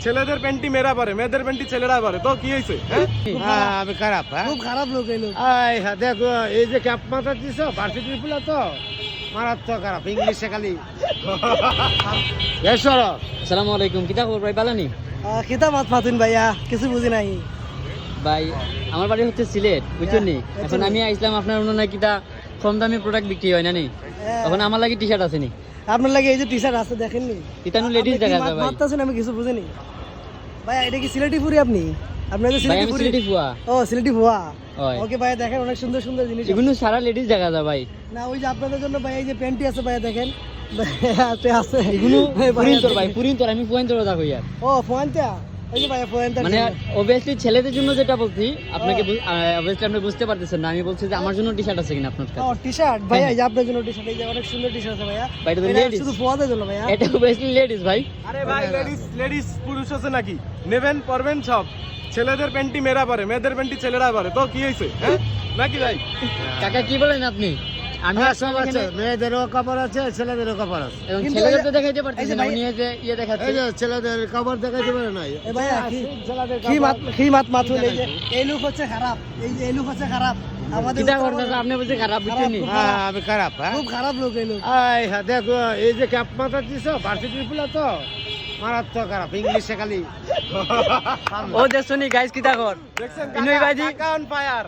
ছেলেদের প্যান্টি মেয়েরা পরে, মেয়েদের প্যান্টি ছেলেরা পরে, তো কি হয়েছে? আমি খারাপ, খুব খারাপ লোক এই লোক। দেখো এই যে ক্যাপ মাথা দিছ ভার্সিটির ফুলা তো মারাত্মক খারাপ, ইংলিশে খালি আসসালামু আলাইকুম, কিতা খবর ভাই? বালানি খিতা মাত মাতুন ভাইয়া, কিছু বুঝি নাই ভাই, আমার বাড়ি হচ্ছে সিলেট, বুঝছেন নি? এখন আমি আইসলাম আপনার অন্য কিতা কম দামি প্রোডাক্ট বিক্রি হয় না নি, এখন আমার লাগি টি শার্ট আছে নি, আপনার লাগে এই যে টি শার্ট আছে দেখেননি, ইতানু লেডিস দেখা যায় ভাই। মারতাছেন আমি কিছু বুঝিনি ভাইয়া। এটা কি সিলেটি পুরি? আপনি আপনার যে ভাই সিলেটি আমি পুরি? সিলেটি ফুয়া। ও সিলেটি ভুয়া। হয়। ওকে ভাইয়া, দেখেন অনেক সুন্দর সুন্দর জিনিস আছে। এগুলো সারা লেডিস দেখা যায় ভাই। না ওই যে আপনাদের জন্য ভাইয়া এই যে প্যান্টি আছে ভাইয়া, দেখেন আছে আছে এগুলো এই পুরিন তোর দেখেন। ভাই, পুরিন তোর, আমি পুয়েন তোর কথা কই আর। ও ফোনটা ওই যে ভাইয়া ফোনটা মানে অবভিয়াসলি ছেলেদের জন্য যেটা বলছি আপনাকে, অবভিয়াসলি আপনি বুঝতে পারতেছেন না, আমি বলছি যে আমার জন্য টি শার্ট আছে কিনা আপনার ও কাছে। টি শার্ট ভাইয়া, এই যে আপনার জন্য টি শার্ট, এই যে অনেক সুন্দর টি শার্ট আছে ভাইয়া। ভাই, এটা তো এটা ladies। শুধু ফোয়াদের জন্য ভাইয়া। এটা অবভিয়াসলি লেডিস ভাই। আরে ভাই, লেডিস লেডিস পুরুষ আছে নাকি? নেবেন পরবেন সব। ছেলেদের প্যান্টি মেয়েরা পরে, মেয়েদের প্যান্টি ছেলেরা পরে, তো কি হয়েছে? নাকি ভাই? কাকা কি বলেন আপনি? আমি সব আছে, মেয়েদেরও কাপড় আছে, ছেলেদেরও কাপড় আছে। এবং কিন্তু ছেলেদের এই তো যে- দেখাইতে এই যে পারতেছেন, ভাই- উনি এই যে ইয়ে দেখাচ্ছে। এই যে ছেলেদের কাপড় দেখাইতে পারে নাই এ ভাইয়া কি মাত মাতুন, এই যে এই লোক হচ্ছে খারাপ, এই যে এই লোক হচ্ছে খারাপ আমাদের কিতা উত্তরবঙ্গে। করতেছে আপনি? বলছে খারাপ, বুঝছেন নি? আমি খারাপ, খুব খারাপ লোক এই লোক। দেখো এই যে ক্যাপ মাথা দিছ ভার্সিটির ফুলা তো মারাত্মক খারাপ, ইংলিশে খালি ও দেখছো নি গাইস, কিতা কর দেখছেন ইনুই ভাইজি? কাকা অন ফায়ার।